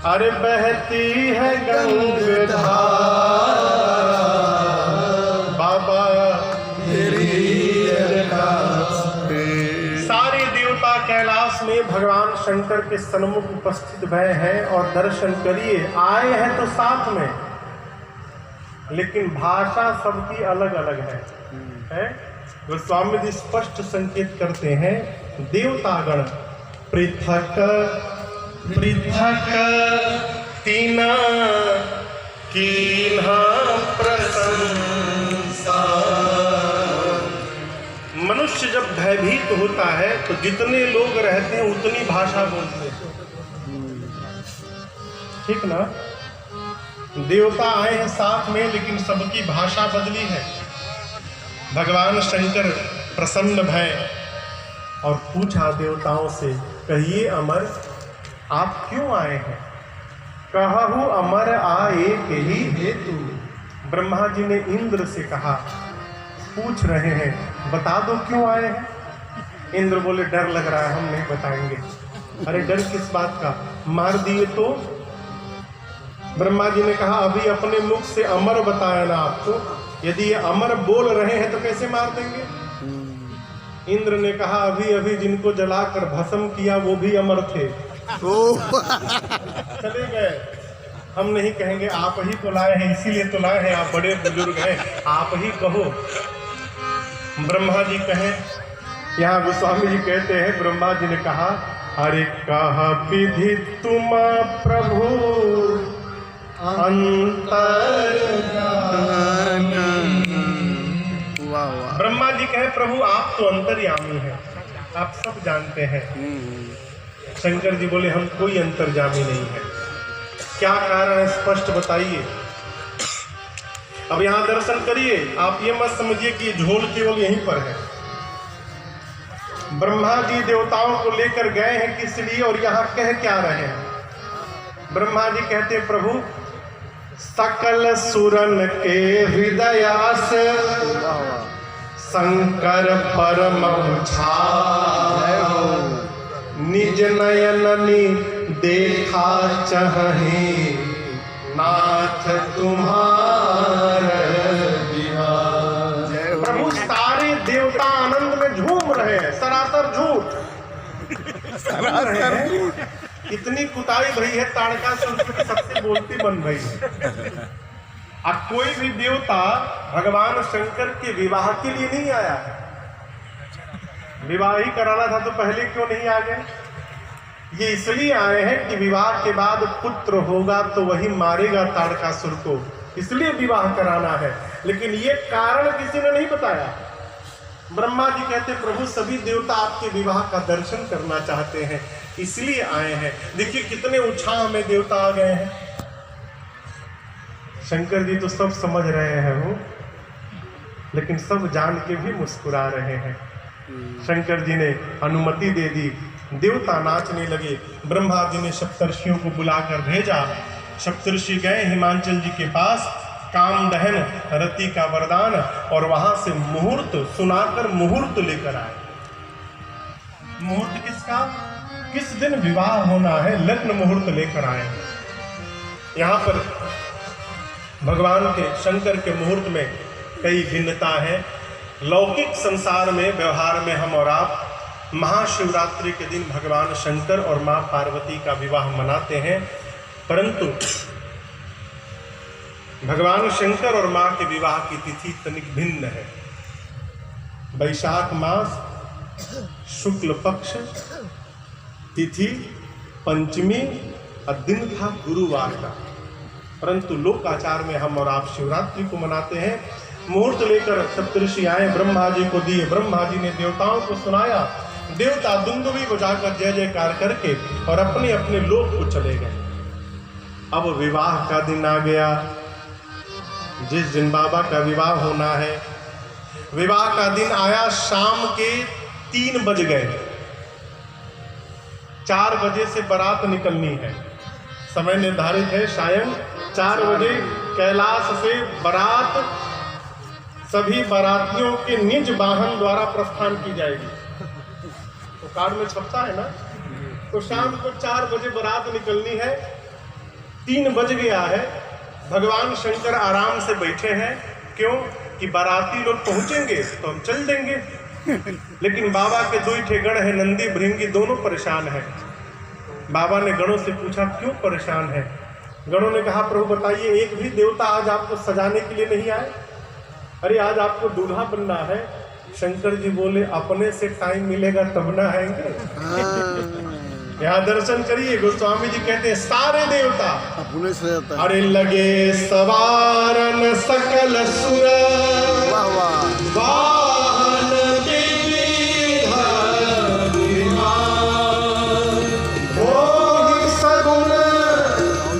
अरे बहती है गंगधारा बाबा तेरी। सारे देवता कैलाश में भगवान शंकर के सन्मुख उपस्थित भय हैं और दर्शन करिए। आए हैं तो साथ में, लेकिन भाषा सबकी अलग अलग है? गोस्वामी जी स्पष्ट संकेत करते हैं, देवतागण पृथक पृथक तीना कीन्हा प्रशंसा। मनुष्य जब भयभीत होता है तो जितने लोग रहते हैं उतनी भाषा बोलते हैं, ठीक ना? देवता आए हैं साथ में, लेकिन सबकी भाषा बदली है। भगवान शंकर प्रसन्न भय और पूछा देवताओं से, कहिए अमर आप क्यों आए हैं? कहहु अमर आए कही हेतु। ब्रह्मा जी ने इंद्र से कहा, पूछ रहे हैं बता दो क्यों आए हैं? इंद्र बोले डर लग रहा है, हम नहीं बताएंगे। अरे डर किस बात का, मार दिए तो? ब्रह्मा जी ने कहा अभी अपने मुख से अमर बताया ना आपको, यदि ये अमर बोल रहे हैं तो कैसे मार देंगे? इंद्र ने कहा अभी अभी जिनको जलाकर भस्म किया वो भी अमर थे। चले गए, हम नहीं कहेंगे, आप ही तो लाए हैं, इसीलिए तो लाए हैं, आप बड़े बुजुर्ग हैं, आप ही कहो। ब्रह्मा जी कहें, यहाँ गोस्वामी जी कहते हैं, ब्रह्मा जी ने कहा अरे कहा विधि तुम प्रभु अंतर। ब्रह्मा जी कहे प्रभु आप तो अंतर्यामी हैं, आप सब जानते हैं। शंकर जी बोले हम कोई अंतर्यामी नहीं है। क्या कारण है स्पष्ट बताइए। अब यहां दर्शन करिए, आप ये मत समझिए कि झोल केवल यहीं पर है। ब्रह्मा जी देवताओं को लेकर गए हैं किस लिए और यहाँ कह क्या रहे हैं? ब्रह्मा जी कहते प्रभु सकल सुरन के हृदयास शंकर परम निज नयननी देखा चाहे नाथ तुम्हारे। प्रभु सारे देवता आनंद में झूम रहे हैं, सरासर झूठ। इतनी कुताई भई है, ताड़का संस्कृत सबसे बोलती बन गई है। अब कोई भी देवता भगवान शंकर के विवाह के लिए नहीं आया है। विवाह ही कराना था तो पहले क्यों नहीं आ गए? ये इसलिए आए हैं कि विवाह के बाद पुत्र होगा तो वही मारेगा ताड़कासुर को, इसलिए विवाह कराना है। लेकिन ये कारण किसी ने नहीं बताया। ब्रह्मा जी कहते प्रभु सभी देवता आपके विवाह का दर्शन करना चाहते हैं, इसलिए आए हैं। देखिए कितने उत्साह में देवता आ गए हैं। शंकर जी तो सब समझ रहे हैं वो, लेकिन सब जान के भी मुस्कुरा रहे हैं। शंकर जी ने अनुमति दे दी, देवता नाचने लगे। ब्रह्मा जी ने सप्तर्षियों को बुलाकर भेजा। सप्तर्षि गए हिमांचल जी के पास, कामदहन रति का वरदान, और वहां से मुहूर्त सुनाकर मुहूर्त लेकर आए। मुहूर्त किसका? किस दिन विवाह होना है, लग्न मुहूर्त लेकर आए। यहाँ पर भगवान के शंकर के मुहूर्त में कई भिन्नता है। लौकिक संसार में व्यवहार में हम और आप महाशिवरात्रि के दिन भगवान शंकर और मां पार्वती का विवाह मनाते हैं, परंतु भगवान शंकर और मां के विवाह की तिथि तनिक भिन्न है। वैशाख मास शुक्ल पक्ष तिथि पंचमी और दिन था गुरुवार का, परंतु लोकाचार में हम और आप शिवरात्रि को मनाते हैं। मुहूर्त लेकर सप्तऋषि आए, ब्रह्मा जी को दिए। ब्रह्मा जी ने देवताओं को सुनाया। देवता दुंदुभी बजाकर जय जयकार करके और अपने अपने लोक को चले गए। अब विवाह का दिन आ गया। जिस दिन बाबा का विवाह होना है, विवाह का दिन आया, शाम के 3 बज गए। 4 बजे से बारात निकलनी है, समय निर्धारित है, सायं 4 बजे कैलाश से बारात सभी बारातियों के निज वाहन द्वारा प्रस्थान की जाएगी। तो कार्ड में छपता है ना। तो शाम को 4 बजे बारात निकलनी है, 3 बज गया है, भगवान शंकर आराम से बैठे हैं। क्यों? कि बाराती लोग पहुंचेंगे तो हम चल देंगे। लेकिन बाबा के 2 ठे गण है, नंदी भृंगी, दोनों परेशान हैं। बाबा ने गणों से पूछा क्यों परेशान है? गणों ने कहा प्रभु बताइए, एक भी देवता आज आपको सजाने के लिए नहीं आए? अरे आज आपको दूल्हा बनना है। शंकर जी बोले अपने से टाइम मिलेगा तब ना आएंगे। यहाँ दर्शन करिए, गोस्वामी जी कहते हैं सारे देवता अपने से आता है। अरे लगे सवारन सकल सुर, वाहन विविध विमान, भोग सगुन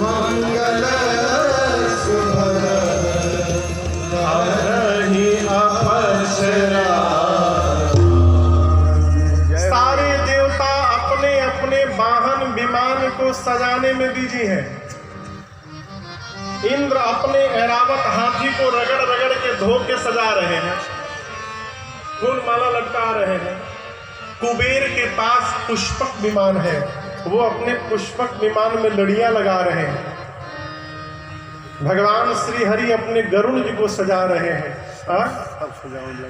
मंगल सुभग, हरहि अपसरा। सारे देवता अपने अपने वाहन विमान को सजाने में बिजी हैं। इंद्र अपने ऐरावत हाथी को रगड़ रगड़ के धो के सजा रहे हैं, फूल माला लटका रहे हैं। कुबेर के पास पुष्पक विमान है, वो अपने पुष्पक विमान में लड़ियां लगा रहे हैं। भगवान श्री हरि अपने गरुड़ जी को सजा रहे हैं।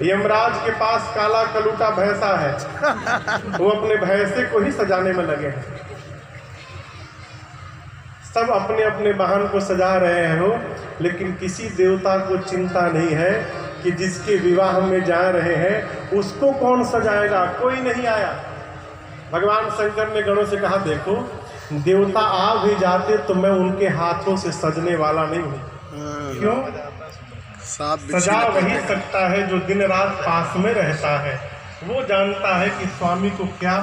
यमराज के पास काला कलूटा भैंसा है, वो अपने भैंसे को ही सजाने में लगे हैं। सब अपने अपने वाहन को सजा रहे हो, लेकिन किसी देवता को चिंता नहीं है कि जिसके विवाह में जा रहे हैं उसको कौन सजाएगा। कोई नहीं आया। भगवान शंकर ने गणों से कहा देखो, देवता आ भी जाते तो मैं उनके हाथों से सजने वाला नहीं हूँ। क्यों? सजा वही सकता है जो दिन रात पास में रहता है। वो जानता है कि स्वामी को क्या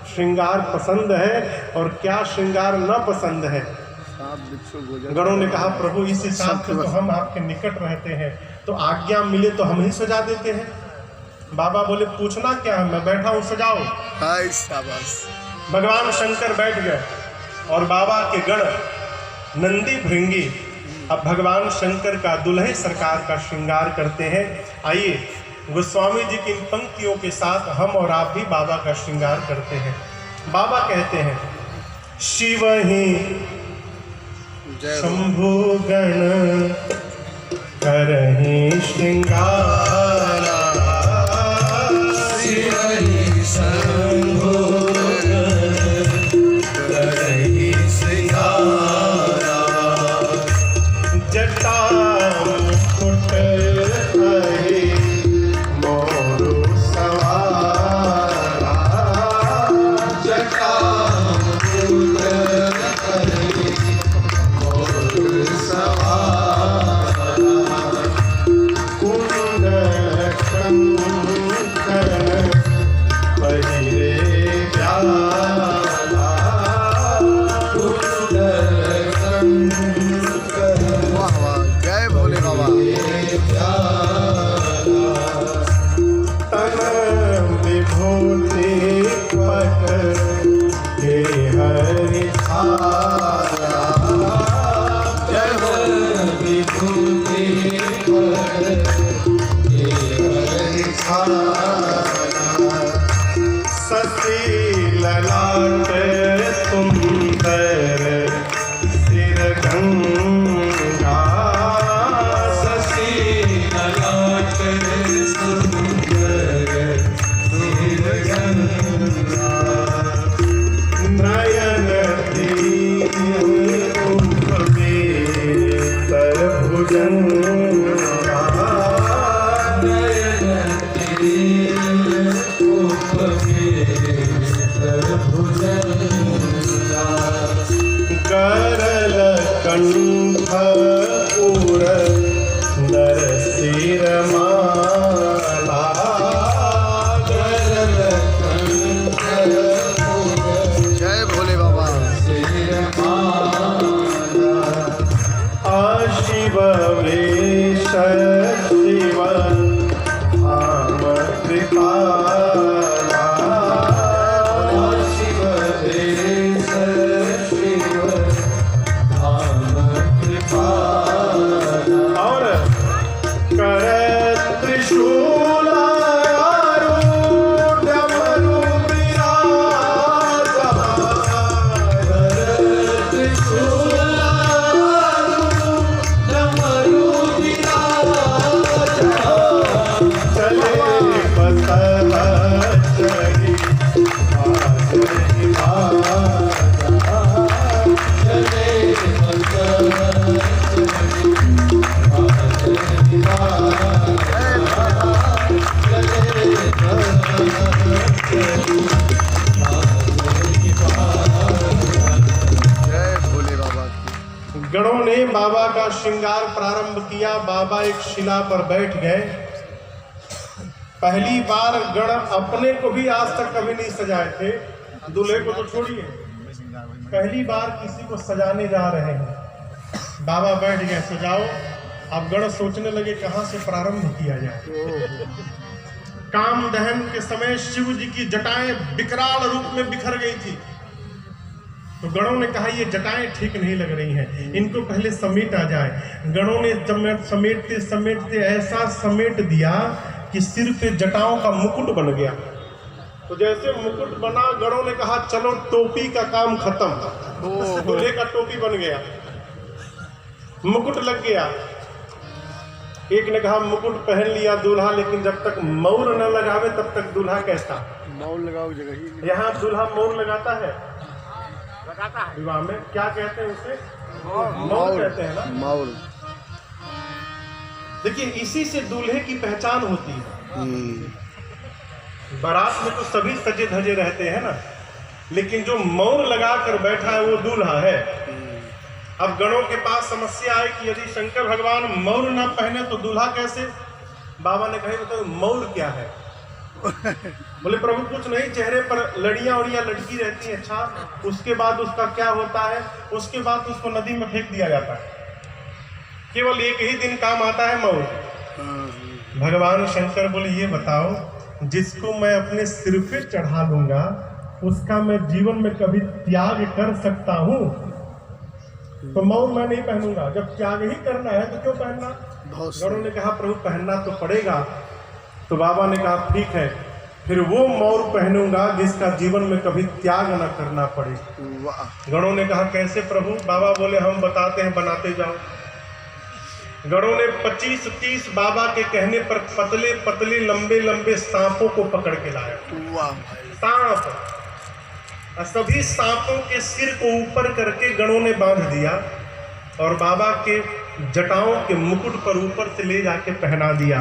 श्रृंगार पसंद है और क्या श्रृंगार न पसंद है। गणों ने कहा प्रभु इस हिसाब से तो हम आपके निकट रहते हैं, तो आज्ञा मिले तो हम ही सजा देते हैं। बाबा बोले पूछना क्या है, मैं बैठा हूँ, सजाओ। भगवान शंकर बैठ गए और बाबा के गण नंदी भृंगी अब भगवान शंकर का दुल्हे सरकार का श्रृंगार करते हैं। आइए गोस्वामी जी की इन पंक्तियों के साथ हम और आप भी बाबा का श्रृंगार करते हैं। बाबा कहते हैं शिव ही शंभु गण करहि श्रृंगारा, शिव ही शंभु गण करहि श्रृंगारा, जटा मुकुट हरि मोरु सवारा, जटा मुकुट हरि मोरु सवारा, कुंडल कंकण पहिरे प्याला, कुंडल कंकण जय भोले बाबा। तन विभूति पट हे हरि छाया, जय विभूति पट हे हरि छाया, सती ललाट सुंदर सिर गंगा, सती ललाट सुंदर सिर गंगा, नयन दीन उपवेतर भुजंगा, नयन दीन जय भोले बाबा की। गणों ने बाबा का श्रृंगार प्रारंभ किया। बाबा एक शिला पर बैठ गए। पहली बार गण अपने को भी आज तक कभी नहीं सजाए थे, दूल्हे को तो छोड़िए, पहली बार किसी को सजाने जा रहे हैं। बाबा बैठ गए, सजाओ। अब गण सोचने लगे कहां से प्रारंभ किया जाए। काम दहन के समय शिव जी की जटाएं विकराल रूप में बिखर गई थी। तो गणों ने कहा ये जटाएं ठीक नहीं लग रही हैं, इनको पहले समेटा जाए। गणों ने समेटते समेटते ऐसा समेट दिया कि सिर पे जटाओं का मुकुट बन गया। तो जैसे मुकुट बना, गणों ने कहा चलो टोपी का काम खत्म। दूल्हे का टोपी बन गया, मुकुट लग गया। एक ने कहा मुकुट पहन लिया दूल्हा, लेकिन जब तक मौर न लगावे तब तक दूल्हा कैसा? मौल लगाओ जगह ही। यहाँ दूल्हा मौर लगाता है विवाह में, क्या कहते हैं उसे? मौर कहते हैं ना। मौल। देखिए इसी से दूल्हे की पहचान होती है। बारात में तो सभी सजे धजे रहते हैं ना, लेकिन जो मौर लगा कर बैठा है वो दूल्हा है। अब गणों के पास समस्या आई कि यदि शंकर भगवान मौर ना पहने तो दूल्हा कैसे? बाबा ने कहा बताओ मौर क्या है? बोले प्रभु कुछ नहीं, चेहरे पर लड़ियां उड़ियां लटकी रहती है। अच्छा, उसके बाद उसका क्या होता है? उसके बाद उसको नदी में फेंक दिया जाता है। केवल एक ही दिन काम आता है मौर। भगवान शंकर बोले ये बताओ, जिसको मैं अपने सिर पे चढ़ा लूंगा उसका मैं जीवन में कभी त्याग कर सकता हूँ? तो मौर मैं नहीं पहनूंगा। जब त्याग ही करना है तो क्यों पहनना? गणों ने कहा प्रभु पहनना तो पड़ेगा। तो बाबा ने कहा ठीक है, फिर वो मौर पहनूंगा जिसका जीवन में कभी त्याग न करना पड़े। गणों ने कहा कैसे प्रभु? बाबा बोले हम बताते हैं, बनाते जाओ। गणों ने 25-30 बाबा के कहने पर पतले पतले लंबे लंबे सांपों को पकड़ के लाया। सांप, सभी सांपों के सिर को ऊपर करके गणों ने बांध दिया और बाबा के जटाओं के मुकुट पर ऊपर से ले जाके पहना दिया।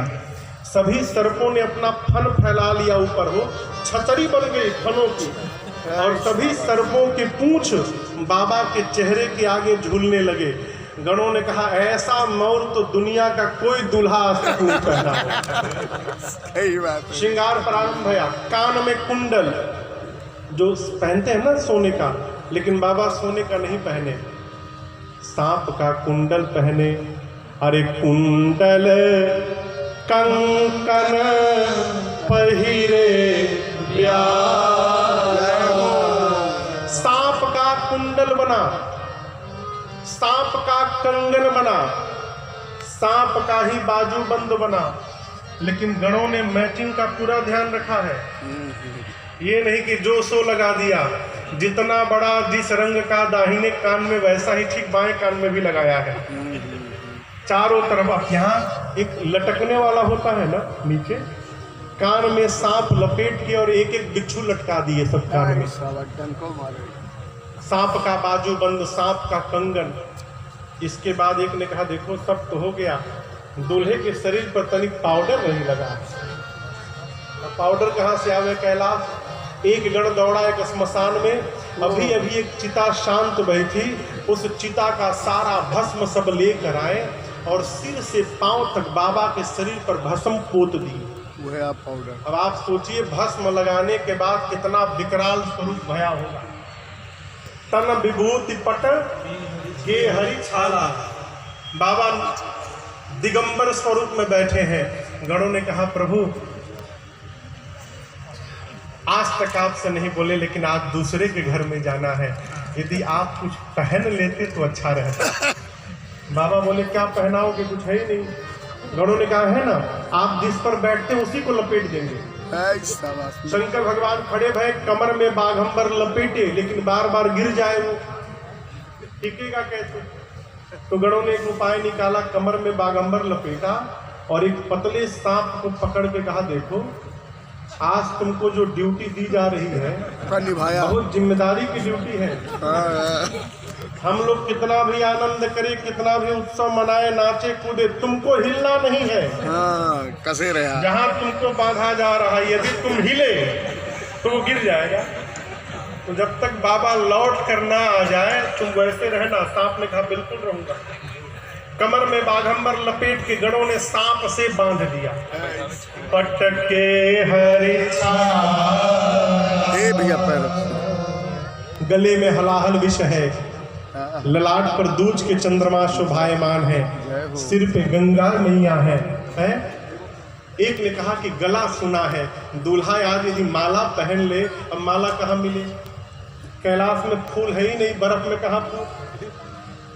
सभी सर्पों ने अपना फन फैला लिया ऊपर, हो छतरी बन गई फनों की, और सभी सर्पों की पूंछ बाबा के चेहरे के आगे झूलने लगे। गणों ने कहा ऐसा मौर तो दुनिया का कोई दूल्हा आज तक नहीं पहना। सही बात है। श्रृंगार प्रारंभ हुआ। कान में कुंडल जो पहनते हैं ना सोने का, लेकिन बाबा सोने का नहीं पहने, सांप का कुंडल पहने। अरे कुंडल कंकन पहिरे सांप का कुंडल बना, सांप का कंगन बना, सांप का ही बाजूबंद बना। लेकिन गणों ने मैचिंग का पूरा ध्यान रखा है। ये नहीं कि जो सो लगा दिया, जितना बड़ा जिस रंग का दाहिने कान में वैसा ही ठीक बाएं कान में भी लगाया है। चारों तरफ अब यहाँ एक लटकने वाला होता है ना नीचे, कान में सांप लपेट के और एक एक बिच्छू लटका दिए सब कान में। सांप का बाजूबंद, सांप का कंगन। इसके बाद एक ने कहा देखो सब तो हो गया, दूल्हे के शरीर पर तनिक पाउडर नहीं लगा। पाउडर कहाँ से आवे कैलाश? एक गण दौड़ा एक स्मशान में, अभी अभी एक चिता शांत भई थी, उस चिता का सारा भस्म सब लेकर आए और सिर से पांव तक बाबा के शरीर पर भस्म पोत दी। वो है आप पाउडर। अब आप सोचिए भस्म लगाने के बाद कितना विकराल स्वरूप भया होगा। तन विभूति पट हे हरि छाला, बाबा दिगंबर स्वरूप में बैठे हैं। गणों ने कहा प्रभु आज तक आपसे नहीं बोले, लेकिन आज दूसरे के घर में जाना है, यदि आप कुछ पहन लेते तो अच्छा रहता। बाबा बोले क्या पहनाओगे? कुछ है ही नहीं। गणों ने कहा है ना, आप जिस पर बैठते उसी को लपेट देंगे। शंकर भगवान खड़े भय, कमर में बाघंबर लपेटे, लेकिन बार बार गिर जाए वो, टिकेगा कैसे? तो गणों ने एक उपाय निकाला, कमर में बाघंबर लपेटा और एक पतले सांप को पकड़ के कहा देखो आज तुमको जो ड्यूटी दी जा रही है निभाया, बहुत जिम्मेदारी की ड्यूटी है। हम लोग कितना भी आनंद करें, कितना भी उत्सव मनाए, नाचे कूदे, तुमको हिलना नहीं है। हाँ, कसे रहा। जहां तुमको बांधा जा रहा है, यदि तुम हिले तो वो गिर जाएगा। तो जब तक बाबा लौट कर ना आ जाए तुम वैसे रहना। सांप ने कहा बिल्कुल रहूंगा। कमर में बाघंबर लपेट के गणों ने सांप से बांध दिया। पटके हरि भैया पैर गले में हलाहल विष है, ललाट पर दूज के चंद्रमा शोभायमान है, सिर पे गंगा मैया है। एक ने कहा कि गला सुना है, दूल्हा आज यदि माला पहन ले, अब माला कहाँ मिले, कैलाश में फूल है ही नहीं, बर्फ में कहाँ फूल।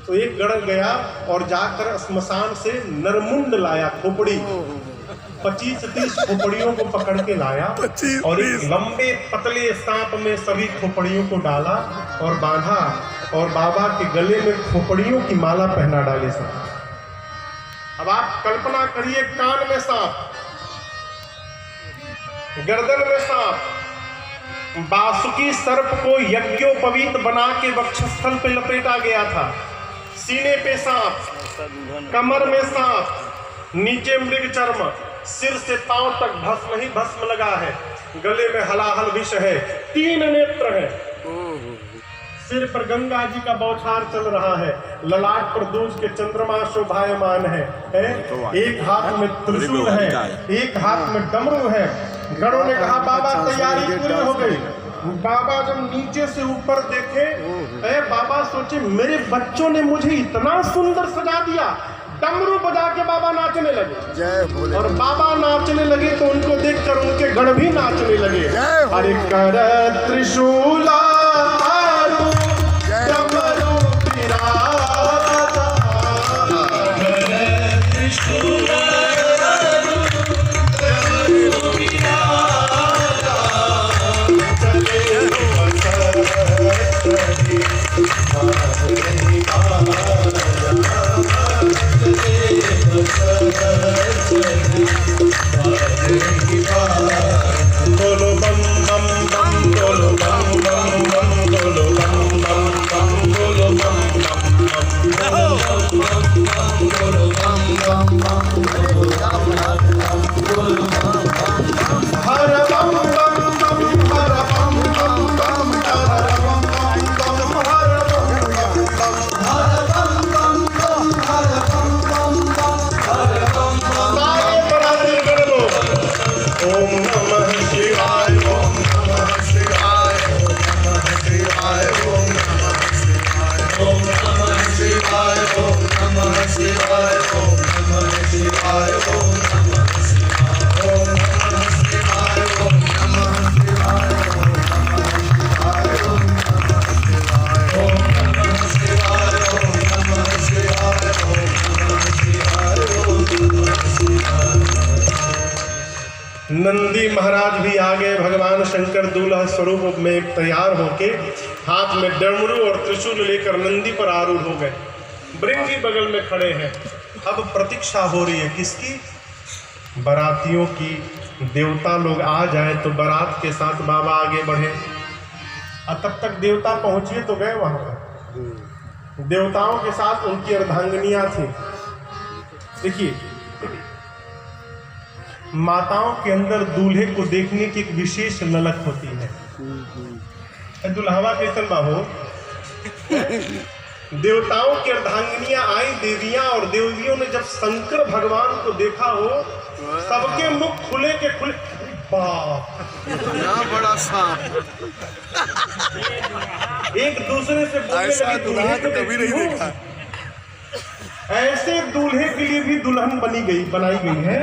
तो एक गण गया और जाकर स्मशान से नरमुंड लाया, खोपड़ी 25-30 खोपड़ियों को पकड़ के लाया और एक लंबे पतले सांप में सभी खोपड़ियों को डाला और बांधा और बाबा के गले में खोपड़ियों की माला पहना डाले सांप। अब आप कल्पना करिए, कान में सांप, गर्दन में सांप, बासुकी सर्प को यज्ञोपवीत बना के वक्षस्थल पे लपेटा गया था, सीने पे सांप, कमर में सांप, नीचे मृग चर्म, सिर से पांव तक भस्म ही भस्म लगा है, गले में हलाहल विष है, 3 नेत्र है, सिर पर गंगा जी का बौछार चल रहा है, ललाट पर दूज के चंद्रमा शोभायमान है, एक हाथ में त्रिशूल है, एक हाथ में डमरू है। गणों ने कहा बाबा तैयारी पूरी हो गई। बाबा जब नीचे से ऊपर देखे, बाबा सोचे मेरे बच्चों ने मुझे इतना सुंदर सजा दिया। डमरू बजा के बाबा नाचने लगे। जय भोले। और बाबा नाचने लगे तो उनको देखकर उनके गण भी नाचने लगे। अरे कर त्रिशूला डमरू बिराजा, त्रिशूला बोलो बम बम बम, बोलो बम बम बम, बोलो बम बम बम, बोलो बम बम बम, बोलो बम बम बम, हर बम बम बम, हर बम बम बम, हर बम बम बम, हर बम बम बम, हर बम बम बम, हर बम बम बम, सारे बराबर कर लो। ओम नमः शिवाय, ओम नमः शिवाय, ओम नमः शिवाय, ओम नमः शिवाय, ओम नमः शिवाय, ओम नमः शिवाय, ओम नमः शिवाय, ओम नमः शिवाय, ओम नमः शिवाय, ओम नमः शिवाय, ओम नमः शिवाय, ओम नमः शिवाय, ओम नमः शिवाय, ओम नमः शिवाय। नंदी महाराज भी आ गए। भगवान शंकर दूल्हा स्वरूप में तैयार होके हाथ में डमरू और त्रिशूल लेकर नंदी पर आरूढ़ हो गए। भृंगी बगल में खड़े हैं। अब प्रतीक्षा हो रही है किसकी? बारातियों की। देवता लोग आ जाए तो बारात के साथ बाबा आगे बढ़े। और तब तक देवता पहुंचे तो गए वहां पर। देवताओं के साथ उनकी अर्धांगिनियां थी। देखिए, माताओं के अंदर दूल्हे को देखने की एक विशेष ललक होती है। दुल्हवा कैसन बाबू, देवताओं की अर्धांगिनियां आई, देवियां और देवियों ने जब शंकर भगवान को देखा हो, सबके मुख खुले के खुले। बाप, बड़ा सांप। एक दूसरे से ऐसा दूल्हा तो कभी नहीं देखा। ऐसे दूल्हे के लिए भी दुल्हन बनाई गई है।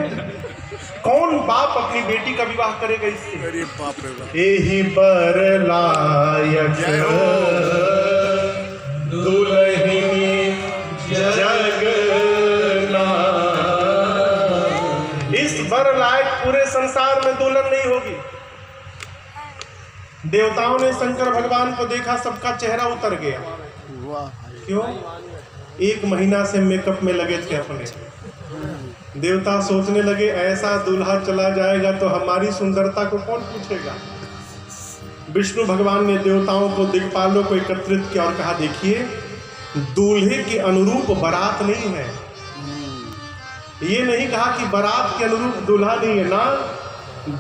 कौन बाप अपनी बेटी का विवाह करेगा इससे? अरे बाप रे बाप। एही बर लायक दुल्हनी जगना। इस बर लायक पूरे संसार में दुल्हन नहीं होगी। देवताओं ने शंकर भगवान को देखा, सबका चेहरा उतर गया। क्यों? 1 महीना से मेकअप में लगे थे अपने। देवता सोचने लगे ऐसा दूल्हा चला जाएगा तो हमारी सुंदरता को कौन पूछेगा। विष्णु भगवान ने देवताओं को, दिक्पालों को एकत्रित किया और कहा देखिए, दूल्हे के अनुरूप बारात नहीं है। ये नहीं कहा कि बारात के अनुरूप दूल्हा नहीं है ना,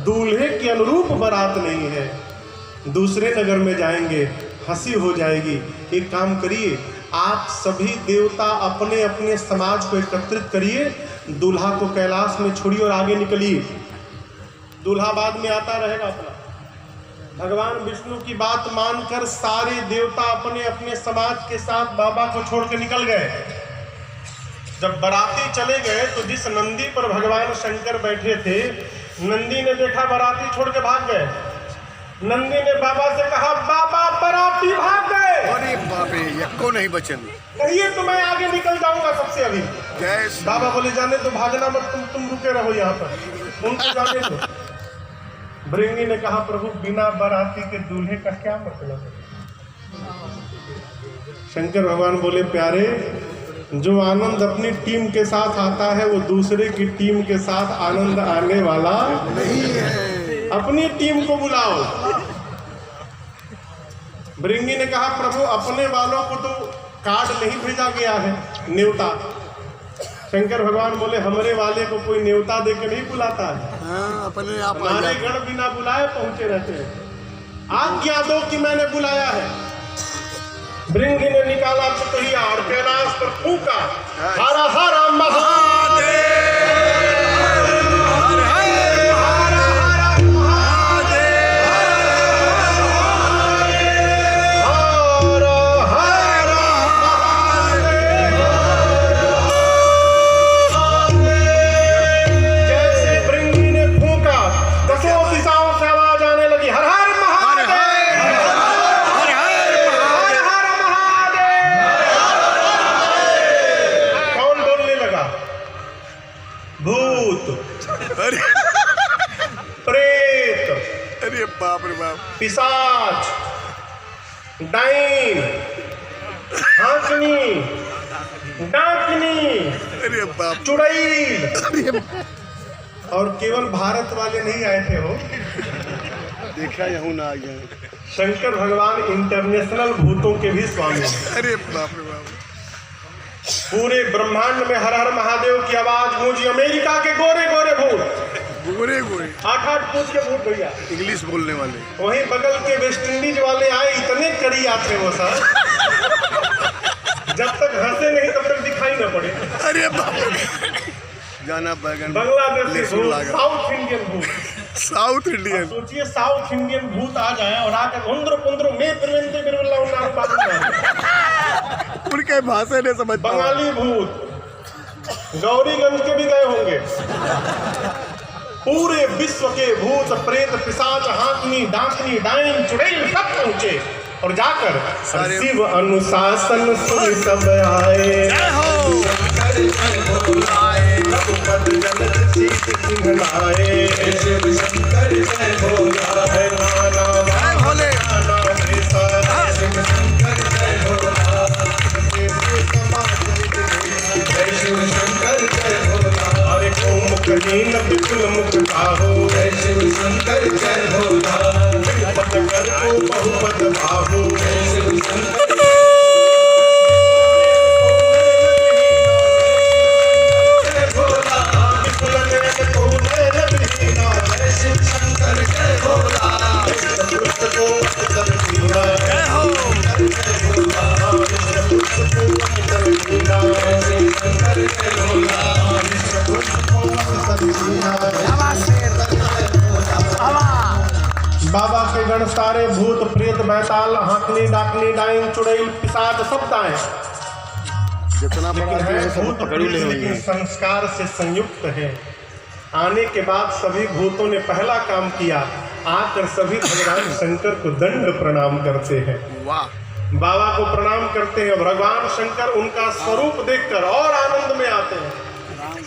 दूल्हे के अनुरूप बारात नहीं है। दूसरे नगर में जाएंगे, हंसी हो जाएगी। एक काम करिए, आप सभी देवता अपने अपने समाज को एकत्रित करिए, दूल्हा को कैलाश में छोड़िए और आगे निकलिए। दूल्हा बाद में आता रहेगा अपना। भगवान विष्णु की बात मानकर सारे देवता अपने अपने समाज के साथ बाबा को छोड़ के निकल गए। जब बाराती चले गए तो जिस नंदी पर भगवान शंकर बैठे थे, नंदी ने देखा बाराती छोड़ के भाग गए। नंदी ने बाबा से कहा, बाबा बाराती भाग गए। अरे बाप रे, यक्को नहीं बचन। कहिए तो मैं आगे निकल जाऊंगा सबसे अभी। जय बाबा बोले, जाने तो भागना मत, तुम रुके रहो यहाँ पर, उनको जाने दो। भृंगी ने कहा, प्रभु बिना बाराती के दूल्हे का क्या मतलब है? शंकर भगवान बोले, प्यारे, जो आनंद अपनी टीम के साथ आता है वो दूसरे की टीम के साथ आनंद आने वाला नहीं है। अपनी टीम को बुलाओ। भृंगी ने कहा, प्रभु अपने वालों को तो कार्ड नहीं भेजा गया है, न्योता। शंकर भगवान बोले, हमरे वाले को कोई न्योता दे के नहीं बुलाता है। हाँ, अपने आप आ हमारे जाते। गण बिना बुलाए पहुंचे रहते हैं। आज्ञा दो कि मैंने बुलाया है। भृंगी ने निकाला चुतहिया और कैलाश पर फूका, हर हर महादेव, बाप रे बाप, पिशाच, डाइन, हाँकनी, डाकनी, अरे बाप, चुड़ैल। और केवल भारत वाले नहीं आए थे हो, देखा यहूं ना आ गया। शंकर भगवान इंटरनेशनल भूतों के भी स्वामी हैं। अरे बाप रे बाप, पूरे ब्रह्मांड में हर हर महादेव की आवाज गूंजी। अमेरिका के गोरे गोरे भूत, गोरे गोरे 8-8 फुट के भूत भैया, इंग्लिश बोलने वाले। वहीं बगल के वेस्ट इंडीज वाले आए, इतने कड़ी थे वो सर, जब तक हंसे नहीं तब तक दिखाई न पड़े। अरे बाप, जाना बैगन बांग्लादेश भूत, साउथ इंडियन भूत, साउथ इंडियन। सोचिए साउथ इंडियन भूत आ जाए और आकर उंद्र पुंद्र में बिरवंते बिरवल्ला उन्नाम बाबू, उनके भाषा नहीं समझ। बंगाली भूत, गौरीगंज के भी गए होंगे। पूरे विश्व के भूत प्रेत पिशाच हाँकनी डाकनी डाइन चुड़ैल सब पहुंचे और जाकर शिव अनुशासन सुन सब आए। विपुल मुख काहो, जय शिव शंकर जय भोला, पद कर को बहुपद बाहु, जय शिव शंकर जय भोला, विपुल नयन को नयन बिना, जय शिव शंकर जय भोला, पुष्ट को अतर बिना, जय हो जय भोला, पुष्ट को अतर बिना, जय शिव शंकर जय भोला, बाबा के गण सारे भूत प्रेत बैताल हाँकनी डाकनी डाइन चुड़ैल पिशाच सब आए, जितना लेकिन है भूत प्रेत लेकिन संस्कार से संयुक्त है। आने के बाद सभी भूतों ने पहला काम किया, आकर सभी भगवान शंकर को दंड प्रणाम करते हैं। वाह, बाबा को प्रणाम करते हैं। भगवान शंकर उनका स्वरूप देखकर और आनंद में आते हैं।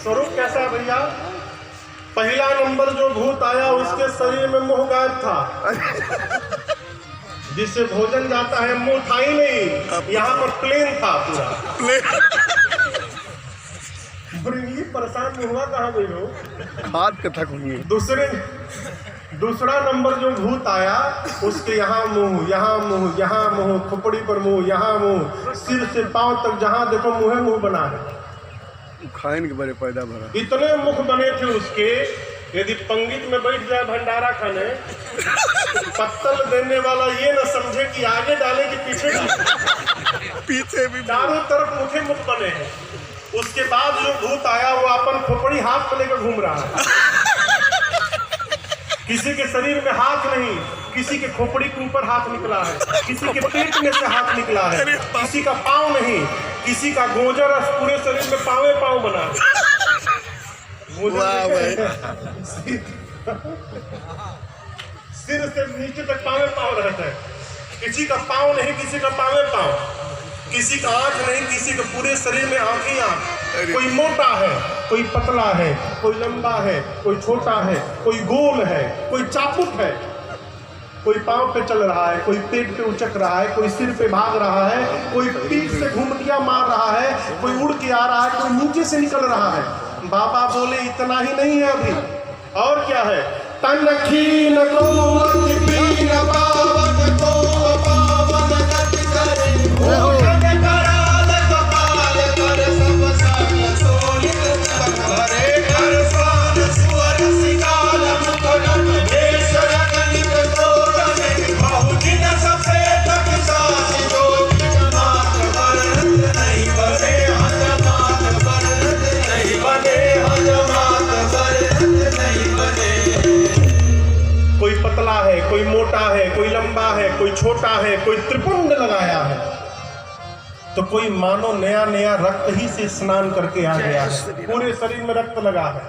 स्वरूप कैसा है भैया? पहला नंबर जो भूत आया उसके शरीर में मुंह गायब था, जिससे भोजन जाता है मुंह था ही नहीं, यहाँ पर प्लेन था पूरा। भृंगी परेशान हुआ, कहाँ गई हो? खाद के थक हुई। दूसरा नंबर जो भूत आया उसके यहाँ मुंह, यहाँ मुंह, यहाँ मुंह, खोपड़ी पर मुंह, यहाँ मुंह, सिर से पांव तक जहाँ देखो मुंह मुंह बना है। खाइन के बड़े पैदा भरा इतने मुख बने थे उसके, यदि पंडित में बैठ जाए भंडारा खाने, पत्तल देने वाला ये न समझे कि आगे डाले कि पीछे डाले। पीछे भी चारों तरफ मुखे मुख बने हैं। उसके बाद जो भूत आया वो अपन खोपड़ी हाथ में लेकर घूम रहा है। किसी के शरीर में हाथ नहीं, किसी के खोपड़ी के ऊपर हाथ निकला है, किसी के पेट में से हाथ निकला है, किसी का पाँव नहीं, किसी का गोजर पूरे शरीर में पावे पाँव बना सिर से नीचे तक पावे पाँव रहता है। किसी का पाँव नहीं, किसी का पावे पाँव, किसी का आंख नहीं, किसी के पूरे शरीर में आंख ही आंख। कोई मोटा है, कोई पतला है, कोई लंबा है, कोई छोटा है, कोई गोल है, कोई चापुट है, कोई पांव पे चल रहा है, कोई पेट पे उचक रहा है, कोई सिर पे भाग रहा है, कोई पीठ से घुमटियां मार रहा है, कोई उड़ के आ रहा है, कोई नीचे से निकल रहा है। बाबा बोले इतना ही नहीं है अभी, और क्या है? तन खीन को पीन पावन को पावन गत करे कोई मोटा है, कोई लंबा है, कोई छोटा है, कोई त्रिपुंड लगाया है, तो कोई मानो नया नया रक्त ही से स्नान करके आ गया है, पूरे शरीर में रक्त लगा है।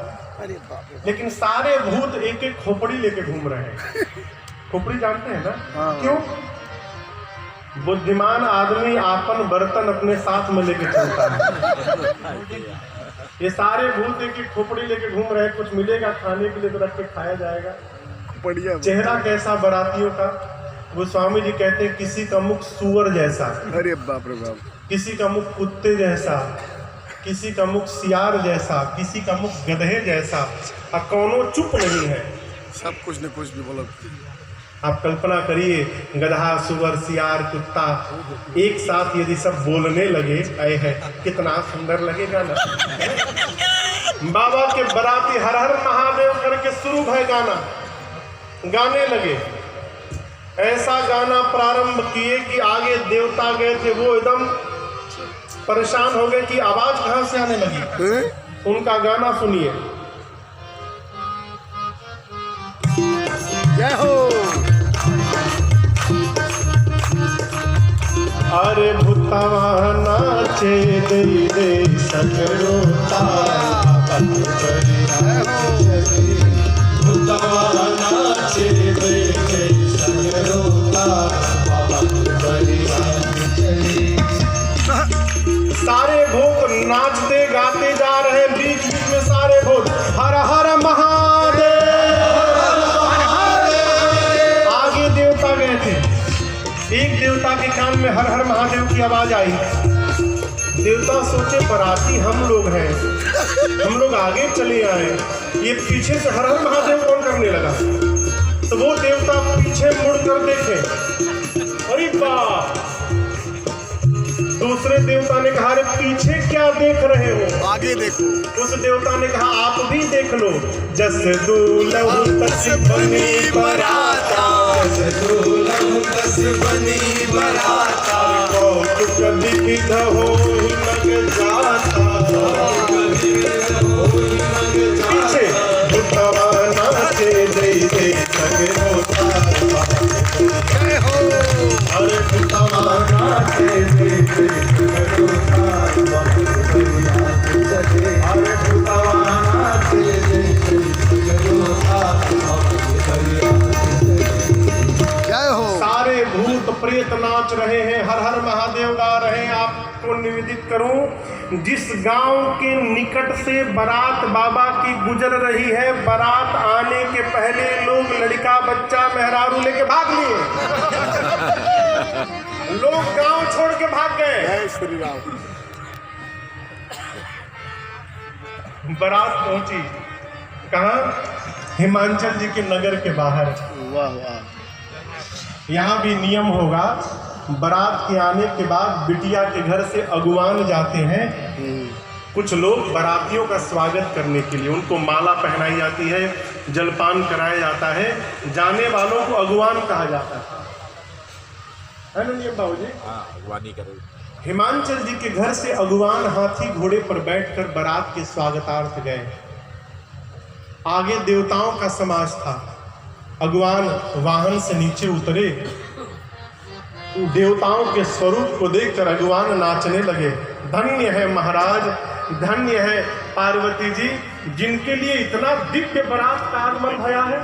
लेकिन सारे भूत एक एक खोपड़ी लेके घूम रहे हैं। खोपड़ी जानते हैं ना? क्यों? बुद्धिमान आदमी आपन बर्तन अपने साथ में लेके चलता है। ये सारे भूत एक एक खोपड़ी लेके घूम रहे हैं। कुछ मिलेगा खाने के लिए तो रख के खाया जाएगा। चेहरा कैसा बरातियों का? वो स्वामी जी कहते हैं किसी का मुख सुअर जैसा, अरे बाप रे बाप, किसी का मुख कुत्ते जैसा, किसी का मुख सियार जैसा, किसी का मुख गधे जैसा, और कौनो चुप नहीं है, सब कुछ न कुछ भी बोलो। आप कल्पना करिए, गधा, सुअर, सियार, कुत्ता एक साथ यदि सब बोलने लगे, आए है कितना सुंदर लगेगा ना। बाबा के बराती हर हर महादेव करके शुरू है गाना, गाने लगे। ऐसा गाना प्रारंभ किए कि आगे देवता गए थे, वो एकदम परेशान हो गए कि आवाज कहां से आने लगी। उनका गाना सुनिए। जय हो। अरे भूतवा नाचे दे दे सकरो भूतवा नाचे दे दे सकरो सारे भूत नाचते गाते जा रहे। बीच बीच में सारे भूत हर हर महादेव। आगे देवता गए थे, एक देवता के कान में हर हर महादेव की आवाज आई। देवता सोचे बराती हम लोग हैं, हम लोग आगे चले आए, ये पीछे से हर हर महादेव कौन करने लगा। तो वो देवता पीछे मुड़कर देखे, अरे बाप। दूसरे देवता ने कहा अरे पीछे क्या देख रहे हो, आगे देखो। उस देवता ने कहा आप भी देख लो। जस दूल्हू तस बनी बराता, जस दूल्हू तस बनी बराता, कौतुक विविध होई लग जाता। पीछे भूतवा नाचे दे दे सगरो तारा। अरे भूतवा नाचे दे दे सगरो तारा। अरे भूतवा नाचे दे दे सगरो तारा। जय हो। सारे भूत प्रेत नाच रहे हैं, हर हर महादेव गा रहे हैं। आपको निवेदित करूं, जिस गांव के निकट से बारात बाबा की गुजर रही है, बारात आने के पहले लोग लड़का बच्चा मेहरारू लेके भाग लिए। लोग गांव छोड़ के भाग गए। जय श्री राम। बारात पहुंची कहाँ? हिमांचल जी के नगर के बाहर। वाह वाह। यहाँ भी नियम होगा, बारात के आने के बाद बिटिया के घर से अगुवान जाते हैं कुछ लोग बारातियों का स्वागत करने के लिए। उनको माला पहनाई जाती है, जलपान कराया जाता है, जाने वालों को अगुवान कहा जाता है ना नियम बाबू जी? हाँ, अगवानी करो। हिमांचल जी के घर से अगुवान हाथी घोड़े पर बैठकर बारात के स्वागतार्थ गए। आगे देवताओं का समाज था। अगुवान वाहन से नीचे उतरे, देवताओं के स्वरूप को देखकर अगुवान नाचने लगे। धन्य है महाराज, धन्य है पार्वती जी, जिनके लिए इतना दिव्य बारात का आगमन भया है।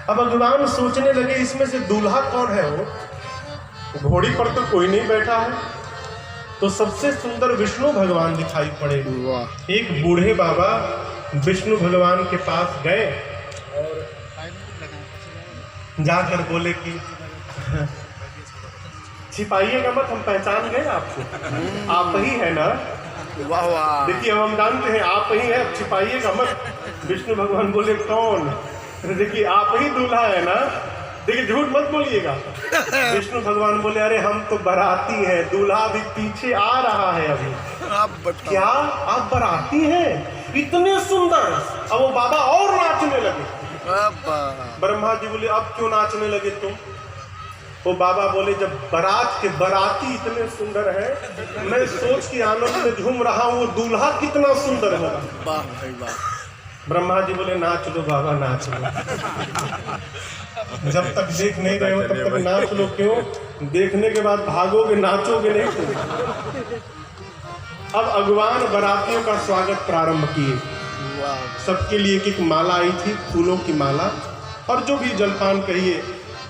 अब अगुवान सोचने लगे इसमें से दूल्हा कौन है? वो घोड़ी पर तो कोई नहीं बैठा है। तो सबसे सुंदर विष्णु भगवान दिखाई पड़े। वाह। एक बूढ़े बाबा विष्णु भगवान के पास गए और जाकर बोले कि छिपाइएगा मत, हम पहचान गए आपको, आप ही है ना? वाह वाह। देखिए हम जानते हैं आप ही है, छिपाइएगा मत। विष्णु भगवान बोले कौन? देखिए आप ही दूल्हा है ना, देखिए झूठ मत बोलिएगा। विष्णु भगवान बोले अरे हम तो बाराती है, दूल्हा भी पीछे आ रहा है अभी। आप बताओ। क्या आप बाराती हैं? इतने सुंदर। अब वो बाबा और नाचने लगे। ब्रह्मा जी बोले अब क्यों नाचने लगे तुम? वो बाबा बोले जब बारात के बाराती इतने सुंदर है, मैं सोच के आनंद में झूम रहा हूँ, वो दूल्हा कितना सुंदर होगा। वाह भाई वाह। ब्रह्मा जी बोले नाच लो बाबा, नाच लो। जब तक देख नहीं रहे हो तब तक नाच लो। क्यों? देखने के बाद भागोगे, नाचोगे नहीं तुम। अब अगुवान बारातियों का स्वागत प्रारंभ किए। सबके लिए एक माला आई थी, फूलों की माला, और जो भी जलपान कहिए,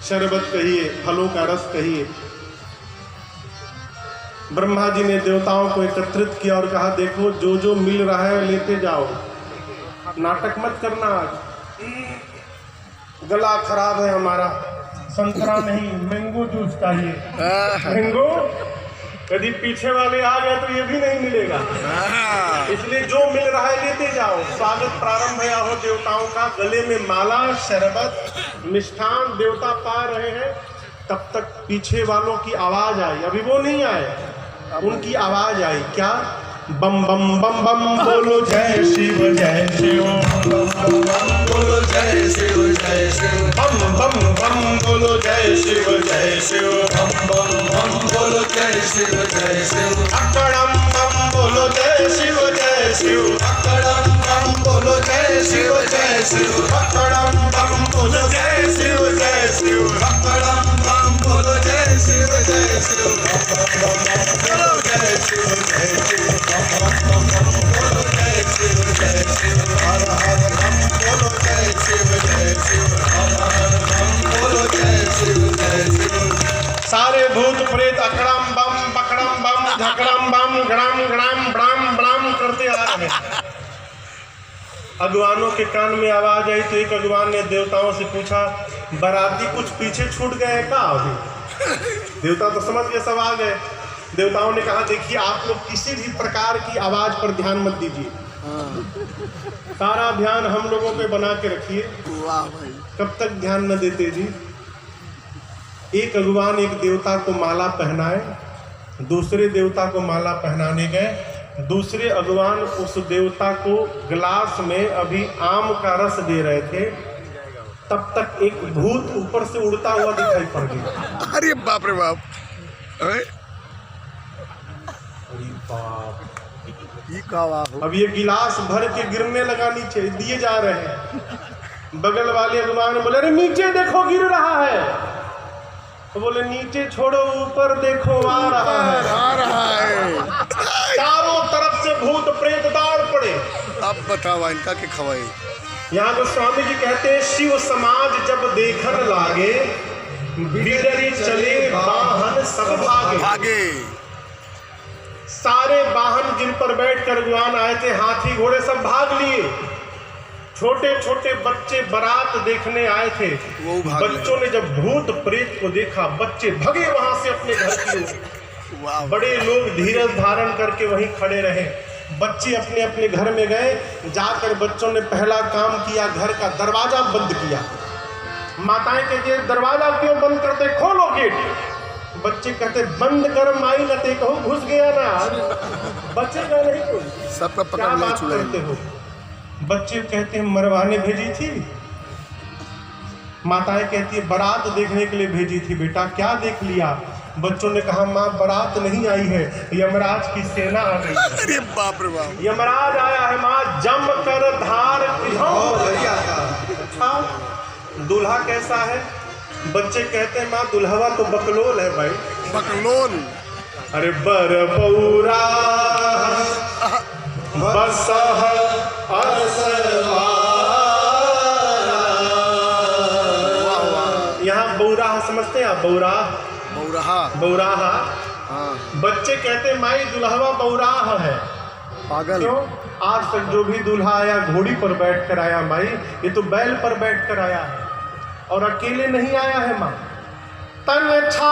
शरबत कहिए, फलों का रस कहिए। ब्रह्मा जी ने देवताओं को एकत्रित किया और कहा देखो जो जो मिल रहा है लेते जाओ, नाटक मत करना। आज गला खराब है हमारा, संतरा नहीं मैंगो जूस चाहिए। मैंगो यदि पीछे वाले आ गए तो ये भी नहीं मिलेगा, इसलिए जो मिल रहा है लेते जाओ। स्वागत प्रारंभ है हो देवताओं का। गले में माला, शरबत, मिष्ठान देवता पा रहे हैं। तब तक पीछे वालों की आवाज आई। अभी वो नहीं आए, उनकी आवाज आई। क्या? बम बम बम बम बोलो जय शिव जय शिव, बम बम बोलो जय शिव जय शिव, बम बम बम बोलो जय शिव जय शिव, बम बम बम बोलो जय शिव जय शिव, अकड़म बम बोलो जय शिव जय शिव, अकड़म बम बोलो जय शिव जय शिव, अकड़म बम बोलो जय शिव जय शिव, अकड़म बम बोलो जय शिव जय शिव, बोलो जय शिव जय शिव, बोलो जय शिव जय शिव, हर हर बम बोलो जय शिव जय शिव, हर हर बम बोलो जय शिव जय शिव। सारे भूत प्रेत अकड़म बम बकड़म बम झकड़म बम गड़म गड़म ब्राम ब्राम करते आ रहे हैं। अगुवानों के कान में आवाज आई तो एक अगुवान ने देवताओं से पूछा बाराती कुछ पीछे छूट गए हैं क्या? अभी देवता तो समझ गए, सब आ गए। देवताओं ने कहा देखिए आप लोग किसी भी प्रकार की आवाज पर ध्यान मत दीजिए, सारा ध्यान हम लोगों पे बना के रखिए। वाह भाई। कब तक ध्यान न देते जी? एक अगुवान एक देवता को माला पहनाए, दूसरे देवता को माला पहनाने गए। दूसरे अगुवान उस देवता को गिलास में अभी आम का रस दे रहे थे, तब तक एक भूत ऊपर से उड़ता हुआ दिखाई पड़ गया। अरे बाप रे बाप। अरे ये क्या बात हो? अब ये गिलास भर के गिरने लगा, नीचे दिए जा रहे हैं। बगल वाले अगुवान बोले अरे नीचे देखो गिर रहा है। तो बोले नीचे छोड़ो ऊपर देखो आ रहा है, आ रहा है। चारों तरफ से भूत प्रेत दौड़ पड़े। अब बताओ इनका के खवाई। यहाँ तो स्वामी जी कहते हैं शिव समाज जब देखन लागे, बिडरी चले वाहन सब भागे। भागे। सारे वाहन जिन पर बैठकर अगुवान आए थे, हाथी घोड़े सब भाग लिए। छोटे छोटे बच्चे बारात देखने आए थे, वो भाग बच्चों ने जब भूत प्रेत को देखा बच्चे भगे वहां से अपने घर की ओर। वाह। बड़े लोग धीरज धारण करके वहीं खड़े रहे। बच्चे अपने अपने घर में गए। जाकर बच्चों ने पहला काम किया, घर का दरवाजा बंद किया। माताएं कहती है दरवाजा क्यों बंद करते, खोलो गेट। बच्चे कहते बंद कर माई न ते कहूँ घुस गया ना, बचेगा नहीं कोई, सबका क्या पकड़ ले बात चुड़ैल। करते हो। बच्चे कहते हैं मरवाने भेजी थी। माताएं कहती है बारात देखने के लिए भेजी थी बेटा, क्या देख लिया। बच्चों ने कहा माँ बारात नहीं आई है, यमराज की सेना आ गई है। अरे बाप रे बाप। यमराज आया है माँ, जम कर धार अच्छा दूल्हा कैसा है। बच्चे कहते हैं माँ दुल्हवा तो बकलोल है भाई। बकलोल। अरे बर बौरा बसह यहाँ बौराहा समझते हैं आप, बौराहा। बौराहा। हाँ बच्चे कहते हैं माई दुल्हवा बौराहा है। पागल। क्यों? आज तक जो भी दूल्हा आया घोड़ी पर बैठ कर आया माई, ये तो बैल पर बैठ कर आया है और अकेले नहीं आया है माँ। तन छा